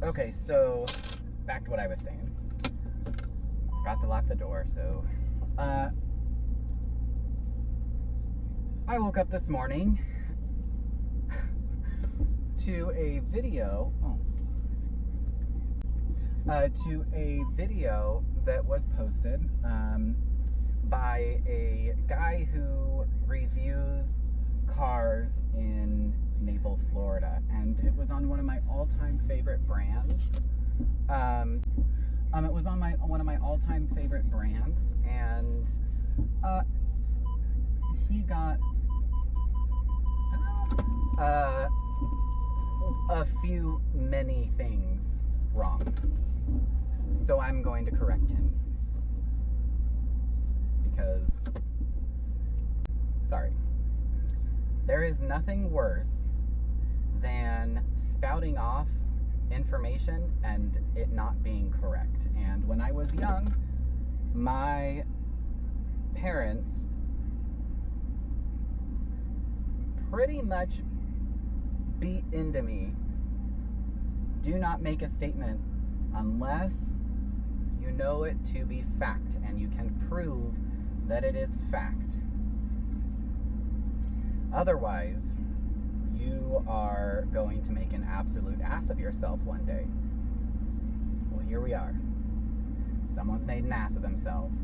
Okay, so back to what I was saying. Forgot to lock the door, so I woke up this morning to a video. To a video that was posted by a guy who reviews cars in Naples, Florida, and it was on one of my all-time favorite brands. It was on one of my all-time favorite brands, and he got many things wrong. So I'm going to correct him. Because, sorry. There is nothing worse than spouting off information and it not being correct. And when I was young, my parents pretty much beat into me, do not make a statement unless you know it to be fact and you can prove that it is fact. Otherwise, you are going to make an absolute ass of yourself one day. Well, here we are. Someone's made an ass of themselves.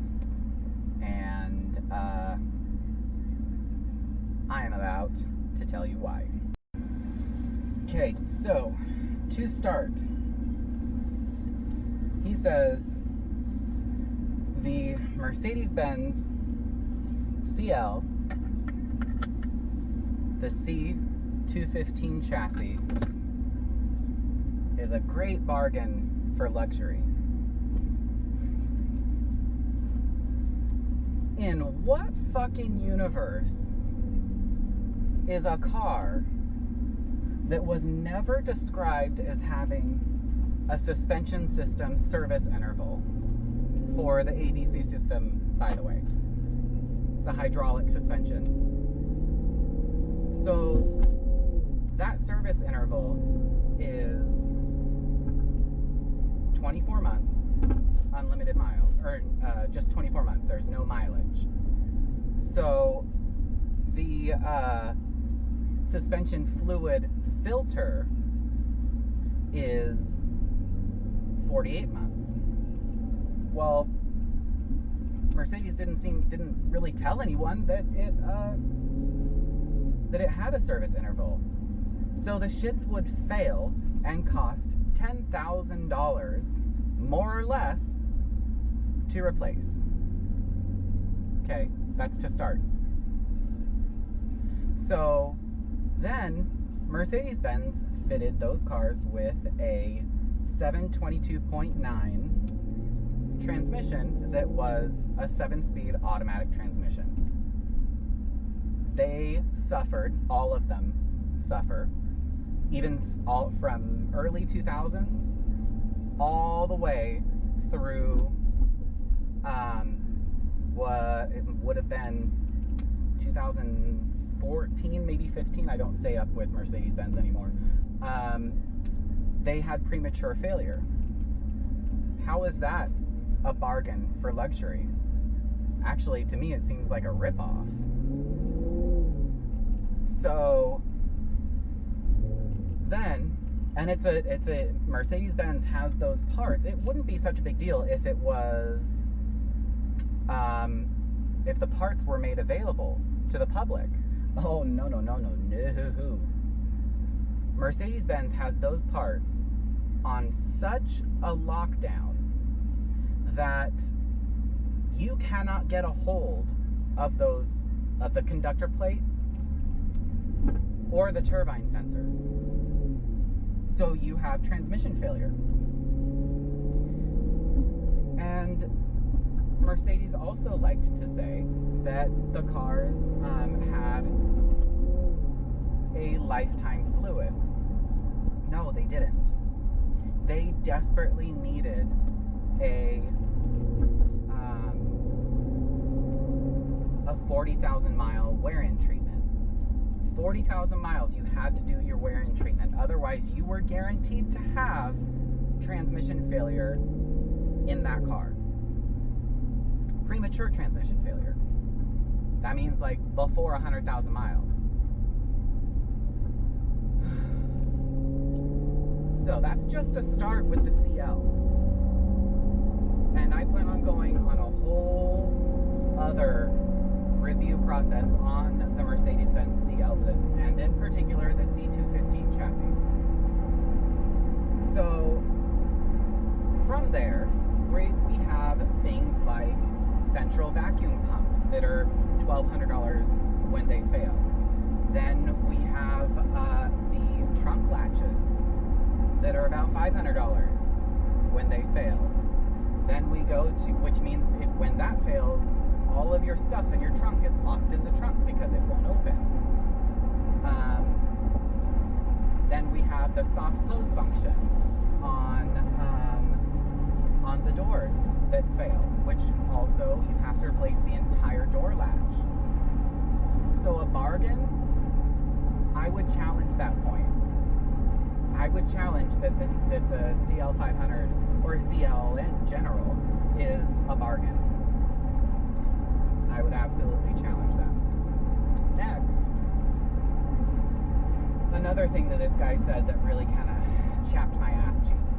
And I am about to tell you why. Okay, so to start, he says the Mercedes-Benz CL, the C215 chassis, is a great bargain for luxury. In what fucking universe is a car that was never described as having a suspension system service interval for the ABC system, by the way? It's a hydraulic suspension. So that service interval is 24 months, unlimited mile, or just 24 months, there's no mileage. So the suspension fluid filter is 48 months. Well, Mercedes didn't really tell anyone that it had a service interval. So the shits would fail and cost $10,000 more or less to replace. Okay, that's to start. So then Mercedes-Benz fitted those cars with a 722.9 transmission that was a 7-speed automatic transmission. They suffered, all of them suffer, even all from early 2000s all the way through what it would have been 2014, maybe 15. I don't stay up with Mercedes-Benz anymore. They had premature failure. How is that a bargain for luxury? Actually, to me, it seems like a ripoff. So then, and it's a Mercedes-Benz has those parts. It wouldn't be such a big deal if it was, if the parts were made available to the public. Oh, no. Mercedes-Benz has those parts on such a lockdown that you cannot get a hold of the conductor plate or the turbine sensors. So you have transmission failure. And Mercedes also liked to say that the cars had a lifetime fluid. No, they didn't. They desperately needed a 40,000 mile wear-in treatment. 40,000 miles you had to do your wear-in treatment. Otherwise, you were guaranteed to have transmission failure in that car. Premature transmission failure. That means like before 100,000 miles. So that's just a start with the CL. And I plan on going on a whole other review process on the Mercedes-Benz CL, and in particular the C215 chassis. So from there, we have things like central vacuum pumps that are $1,200 when they fail. Then we have the trunk latches that are about $500 when they fail. Then we go to, which means when that fails, all of your stuff in your trunk is locked in the trunk because it won't open. Then we have the soft close function on the doors that fail, which also you have to replace the entire door latch. So a bargain, I would challenge that point. I would challenge that the CL500 or CL in general is a bargain. I would absolutely challenge that. Next, another thing that this guy said that really kind of chapped my ass cheeks.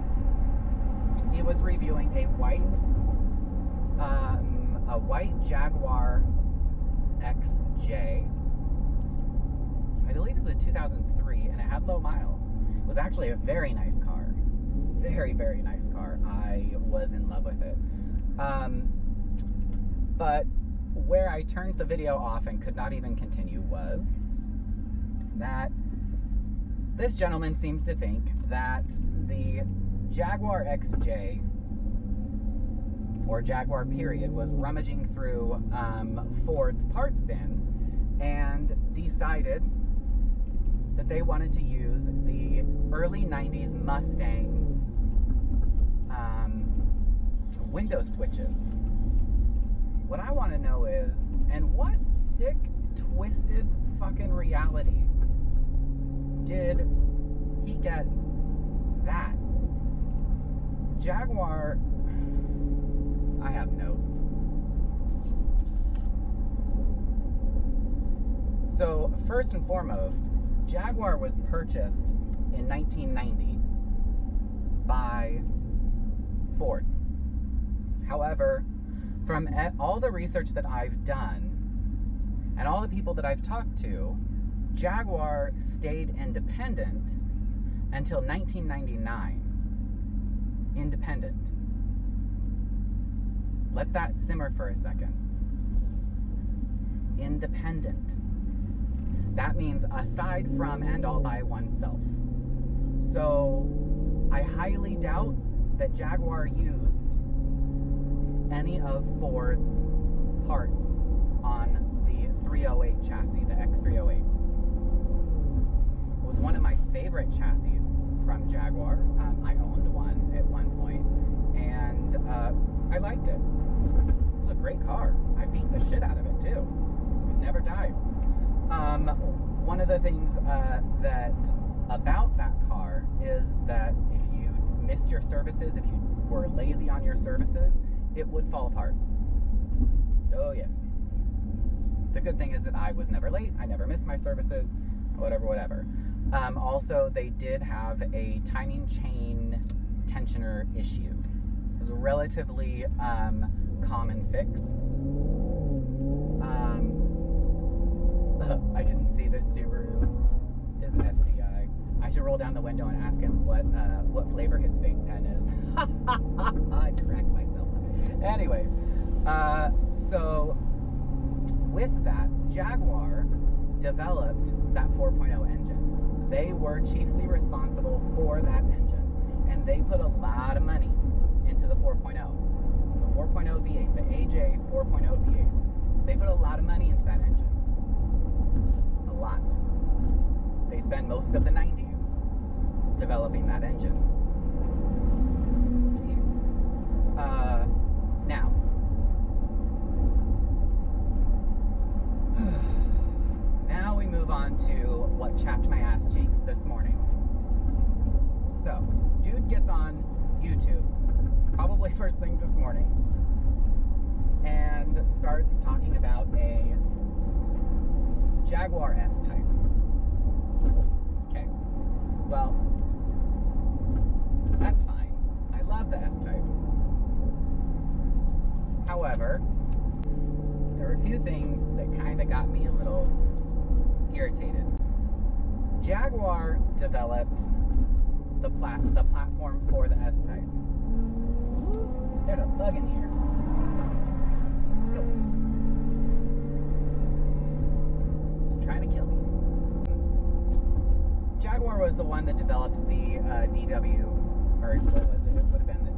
He was reviewing a white Jaguar XJ. I believe it was a 2003, and it had low miles. It was actually a very nice car. Very, very nice car. I was in love with it. But where I turned the video off and could not even continue was that this gentleman seems to think that the Jaguar XJ, or Jaguar period, was rummaging through Ford's parts bin and decided that they wanted to use the early 90s Mustang window switches. What I want to know is, and what sick, twisted fucking reality did he get that? Jaguar, I have notes. So, first and foremost, Jaguar was purchased in 1990 by Ford. However, from all the research that I've done and all the people that I've talked to, Jaguar stayed independent until 1999. Independent. Let that simmer for a second. Independent. That means aside from and all by oneself. So I highly doubt that Jaguar used any of Ford's parts on the 308 chassis, the X308. It was one of my favorite chassis from Jaguar. I owned one at one point, and I liked it. It was a great car. I beat the shit out of it too. It never died. One of the things that about that car is that if you missed your services, if you were lazy on your services, it would fall apart. Oh yes. The good thing is that I was never late. I never missed my services. Whatever. Also, they did have a timing chain tensioner issue. It was a relatively common fix. I didn't see this Subaru is an SDI. I should roll down the window and ask him what flavor his vape pen is. I cracked myself up. Anyways, so with that, Jaguar developed that 4.0 engine. They were chiefly responsible for that engine, and they put a lot of money into the 4.0. The 4.0 V8, the AJ 4.0 V8. They put a lot of money into that engine. A lot. They spent most of the 90s developing that engine. Jeez. Now we move on to what chapped my ass cheeks this morning. So, dude gets on first thing this morning and starts talking about a Jaguar S-Type. Okay, well, that's fine. I love the S-Type. However, there were a few things that kind of got me a little irritated. Jaguar developed the platform for the S-Type. There's a bug in here. Go. It's trying to kill me. Jaguar was the one that developed the DW, or what was it? It would have been the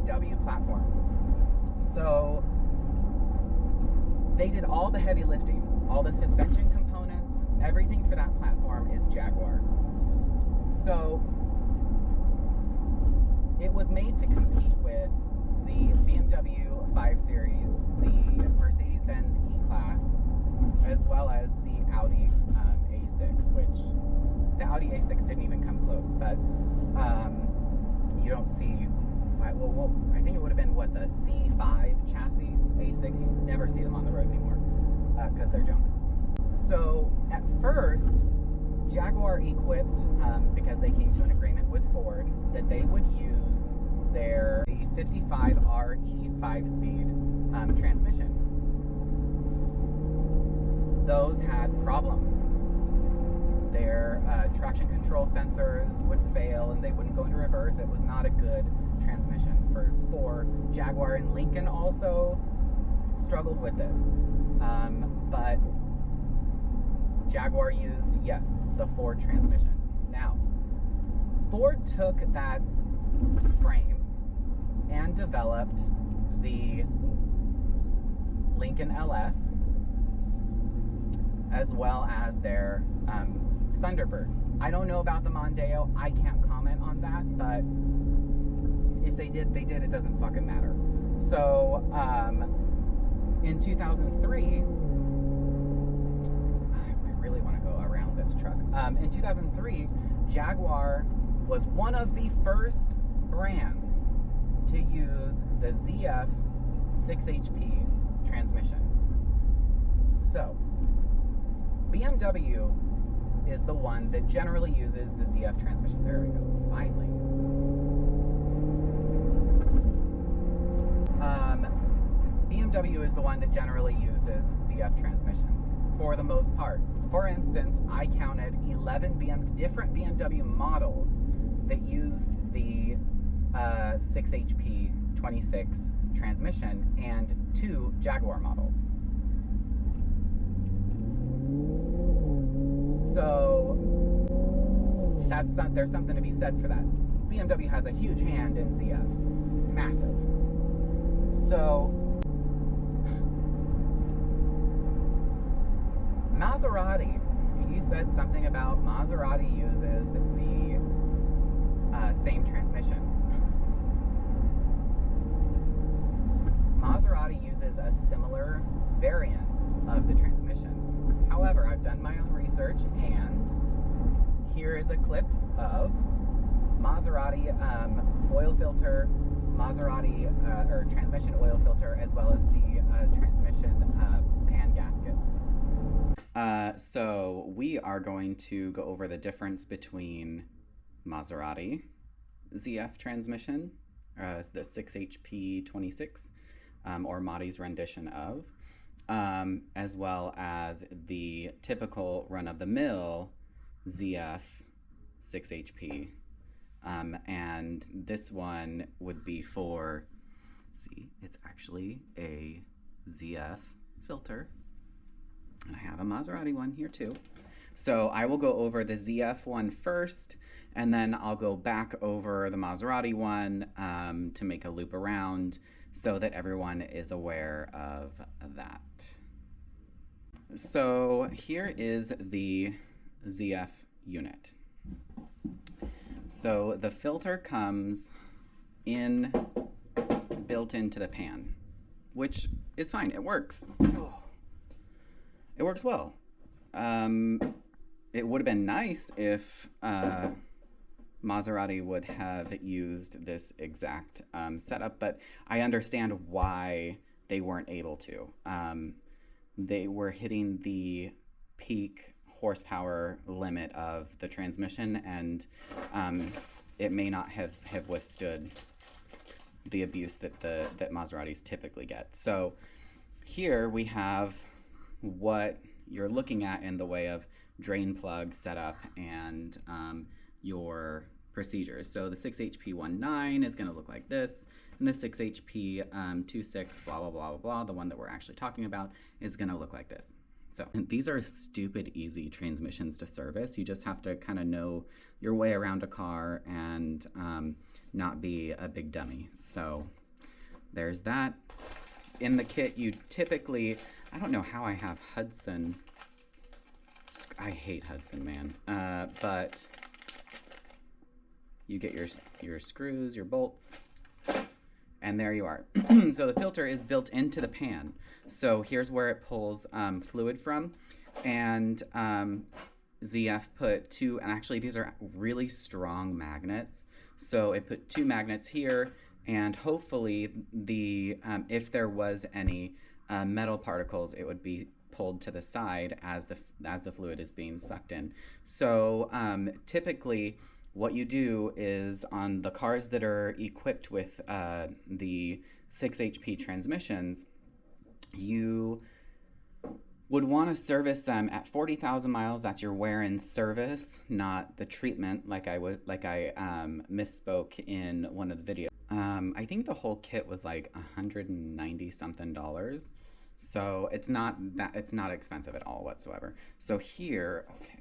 DEW platform. So they did all the heavy lifting, all the suspension components, everything for that platform is Jaguar. So it was made to compete with the BMW 5 Series, the Mercedes-Benz E-Class, as well as the Audi A6, which the Audi A6 didn't even come close, but you don't see, well, I think it would have been, what, the C5 chassis A6, you never see them on the road anymore, because they're junk. So at first, Jaguar equipped, because they came to an agreement with Ford, that they would use the 55RE 5-speed transmission. Those had problems. Their traction control sensors would fail and they wouldn't go into reverse. It was not a good transmission for Jaguar, and Lincoln also struggled with this. But Jaguar used, yes, the Ford transmission. Now, Ford took that frame and developed the Lincoln LS, as well as their Thunderbird. I don't know about the Mondeo. I can't comment on that, but if they did, they did. It doesn't fucking matter. So, in 2003, I really want to go around this truck. In 2003, Jaguar was one of the first brands to use the ZF 6HP transmission. So, BMW is the one that generally uses the ZF transmission. There we go, finally. BMW is the one that generally uses ZF transmissions for the most part. For instance, I counted 11 different BMW models that used the 6HP 26 transmission and 2 Jaguar models. So there's something to be said for that. BMW has a huge hand in ZF, massive. So Maserati, you said something about Maserati uses the same transmission. Maserati uses a similar variant of the transmission. However, I've done my own research, and here is a clip of Maserati oil filter, Maserati or transmission oil filter, as well as the transmission pan gasket. So we are going to go over the difference between Maserati ZF transmission, the 6HP 26, or Madi's rendition of, as well as the typical run-of-the-mill ZF 6HP. And this one would be for, see, it's actually a ZF filter. I have a Maserati one here too. So I will go over the ZF one first, and then I'll go back over the Maserati one to make a loop around so that everyone is aware of that. So here is the ZF unit. So the filter comes in built into the pan, which is fine. It works. It works well. It would have been nice if Maserati would have used this exact setup, but I understand why they weren't able to. They were hitting the peak horsepower limit of the transmission, and it may not have withstood the abuse that Maseratis typically get. So here we have what you're looking at in the way of drain plug setup and your procedures. So the 6HP19 is going to look like this, and the 6HP26 blah blah blah blah blah, the one that we're actually talking about, is going to look like this. So these are stupid easy transmissions to service. You just have to kind of know your way around a car and not be a big dummy. So there's that. In the kit, you typically, I don't know how I have Hudson. I hate Hudson, man. But you get your screws, your bolts, and there you are. So the filter is built into the pan. So here's where it pulls fluid from, and ZF put two, and actually these are really strong magnets. So it put two magnets here, and hopefully the if there was any metal particles, it would be pulled to the side as the fluid is being sucked in. So typically what you do is, on the cars that are equipped with the 6HP transmissions, you would want to service them at 40,000 miles. That's your wear and service, not the treatment, like I misspoke in one of the videos. I think the whole kit was like $190 something. So it's not expensive at all whatsoever. So here, okay,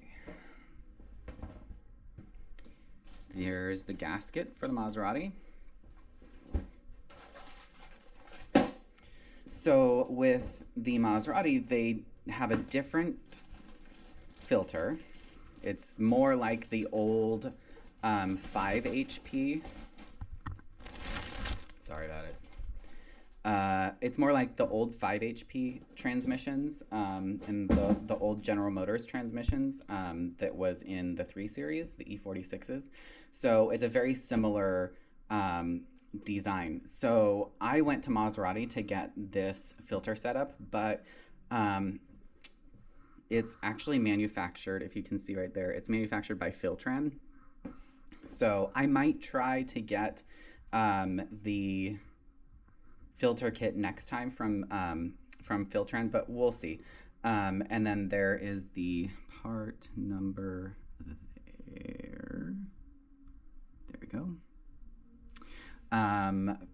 there's the gasket for the Maserati. So with the Maserati, they have a different filter. It's more like the old 5 HP. Sorry about it. It's more like the old 5 HP transmissions and the old General Motors transmissions that was in the 3 Series, the E46s. So it's a very similar design. So I went to Maserati to get this filter setup, but it's actually manufactured, if you can see right there, it's manufactured by Filtran. So I might try to get the filter kit next time from Filtran, but we'll see. And then there is the part number there. There we go.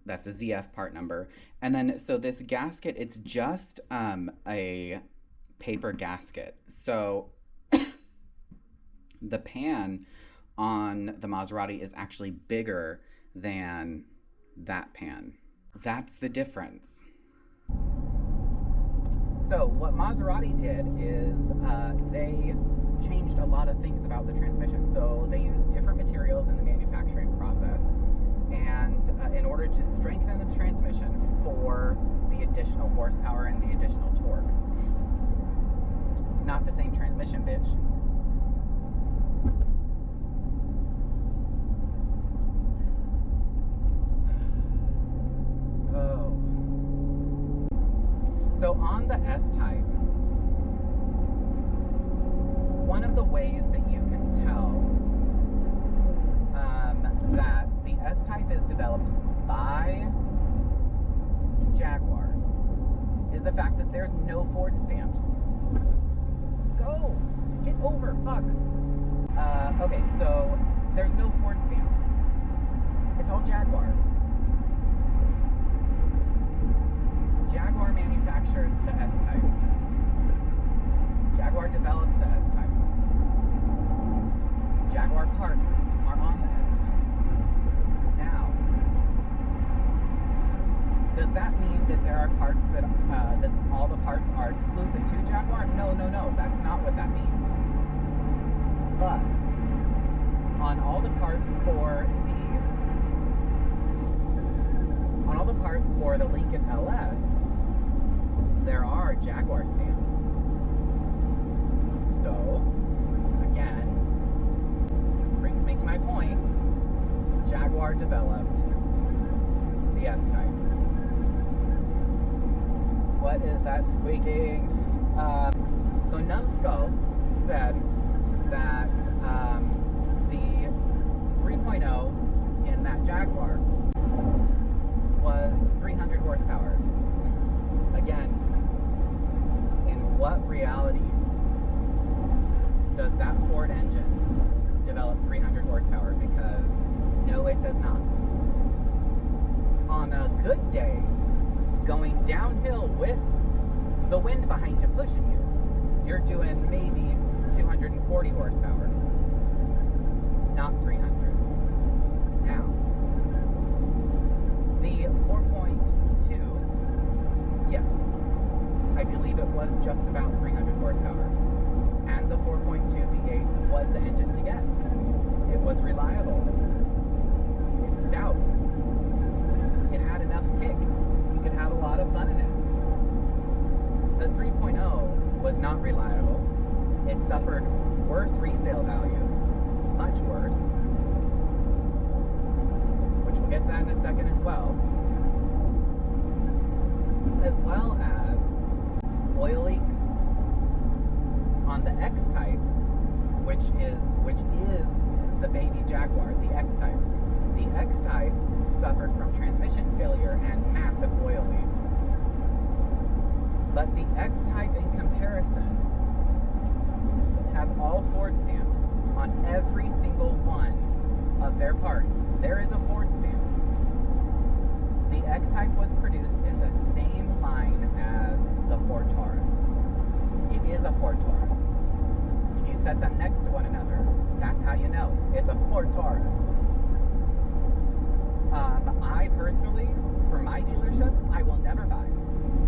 That's the ZF part number. And then, so this gasket, it's just a paper gasket. So the pan on the Maserati is actually bigger than that pan. That's the difference. So what Maserati did is they changed a lot of things about the transmission. So they used different materials in the manufacturing process, and in order to strengthen the transmission for the additional horsepower and the additional torque. It's not the same transmission, bitch. Oh. So on the S-Type, one of the ways that you can tell that the S-Type is developed by Jaguar is the fact that there's no Ford stamps. Go! Get over, fuck! Okay, so there's no Ford stamps. It's all Jaguar. Jaguar manufactured the S-Type. Jaguar developed the S-Type. Jaguar parts are on the S-Type. Now, does that mean that there are parts that all the parts are exclusive to Jaguar? No, no, no. That's not what that means. But on all the parts for the Lincoln LS, there are Jaguar stamps. So, again, brings me to my point. Jaguar developed the S-Type. What is that squeaking? So Numbskull said that the 3.0 in that Jaguar was 300 horsepower. Again, in what reality does that Ford engine develop 300 horsepower? Because no, it does not. On a good day, going downhill with the wind behind you pushing you, you're doing maybe 240 horsepower, not 300. Now, the 4.2, yes, I believe it was just about 300 horsepower. And the 4.2 V8 was the engine to get. It was reliable. It's stout. It had enough kick. You could have a lot of fun in it. The 3.0 was not reliable. It suffered worse resale values, much worse, which we'll get to that in a second as well as oil leaks on the X-Type, which is the baby Jaguar, the X-Type. The X-Type suffered from transmission failure and massive oil leaks. But the X-Type in comparison has all Ford stamps on every single one of their parts. There is a Ford stamp. The X-Type was produced in the same line as the Ford Taurus. It is a Ford Taurus. If you set them next to one another, that's how you know it's a Ford Taurus. I personally, for my dealership, I will never buy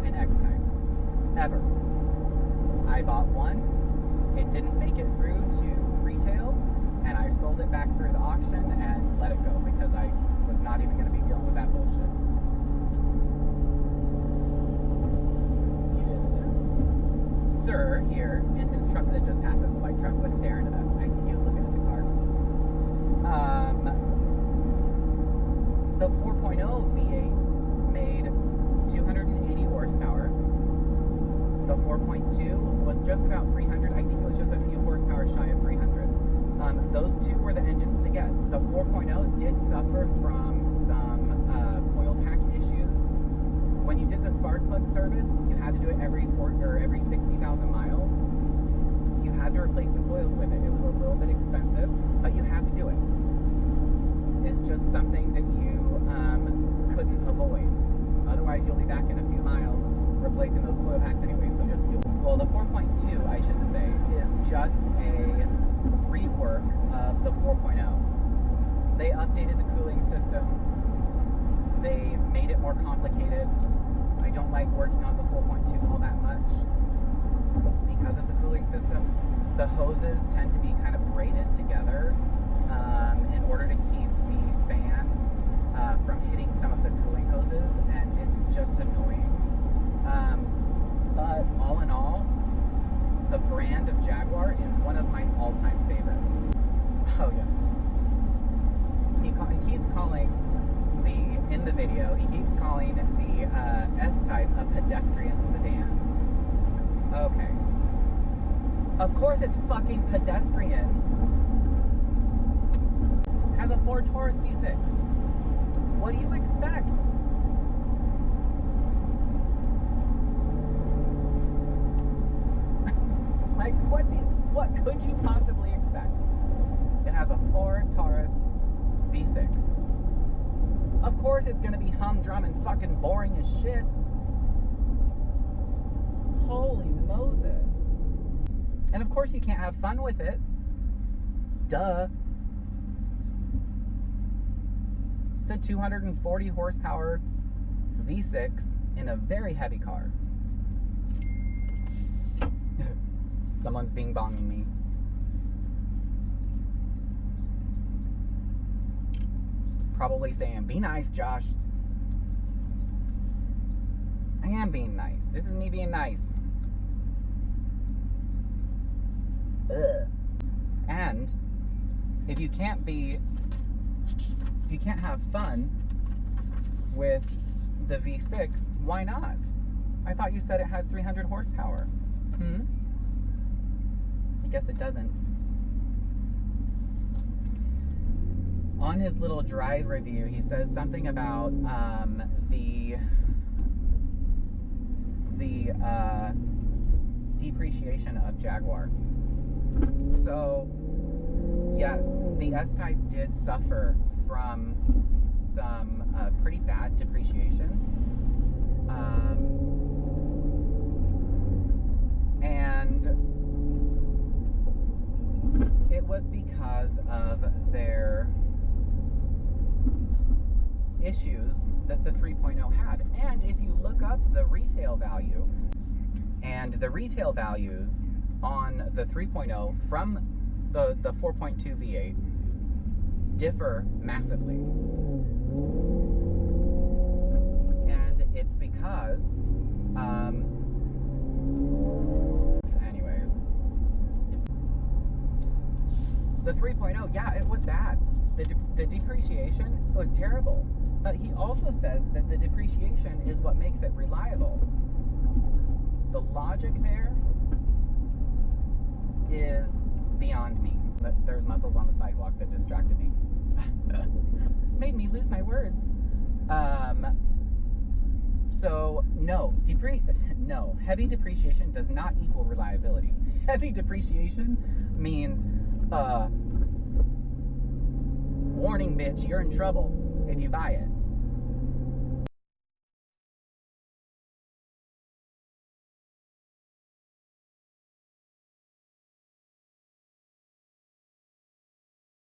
an X-Type. Ever. I bought one, it didn't make it through to retail, and I sold it back through the auction and let it go because I was not even going to be dealing with that bullshit. Yes. Sir here in his truck that just passed us, the white truck, was staring at us. I think he was looking at the car. The 4.0 V8 made 280 horsepower. The 4.2 was just about 300. I think it was just a few horsepower shy of 300. Those two were the engines to get. The 4.0 did suffer from some coil pack issues. When you did the spark plug service, you had to do it every 60,000 miles. You had to replace the coils with it. It was a little bit expensive, but you had to do it. It's just something that you couldn't avoid. Otherwise, you'll be back in a few miles replacing those coil packs anyway, so just do it. Well, the 4.2, I should say, is just a rework of the 4.0. They updated the cooling system. They made it more complicated. I don't like working on the 4.2 all that much because of the cooling system. The hoses tend to be kind of braided together in order to keep the fan from hitting some of the cooling hoses, and it's just annoying. But all in all, the brand of Jaguar is one of my all-time favorites. Oh yeah. He keeps calling in the video, he keeps calling the S-Type a pedestrian sedan. Okay. Of course it's fucking pedestrian. Has a Ford Taurus V6. What do you expect? Like, what could you possibly expect? It has a Ford Taurus V6. Of course it's gonna be humdrum and fucking boring as shit. Holy Moses. And of course you can't have fun with it. Duh. It's a 240 horsepower V6 in a very heavy car. Someone's bing-bonging me. Probably saying, be nice, Josh. I am being nice. This is me being nice. Ugh. And if you can't be If you can't have fun with the V6, why not? I thought you said it has 300 horsepower. I guess it doesn't. On his little drive review, he says something about the depreciation of Jaguar. So, yes, the S-Type did suffer from some pretty bad depreciation. And it was because of their issues that the 3.0 had. And if you look up the resale value, and the retail values on the 3.0 from the 4.2 V8 differ massively. And it's because, anyways, the 3.0, yeah, it was bad. The depreciation was terrible. But he also says that the depreciation is what makes it reliable. The logic there is beyond me. There's muscles on the sidewalk that distracted me. Made me lose my words. So no, heavy depreciation does not equal reliability. Heavy depreciation means, warning bitch, you're in trouble if you buy it.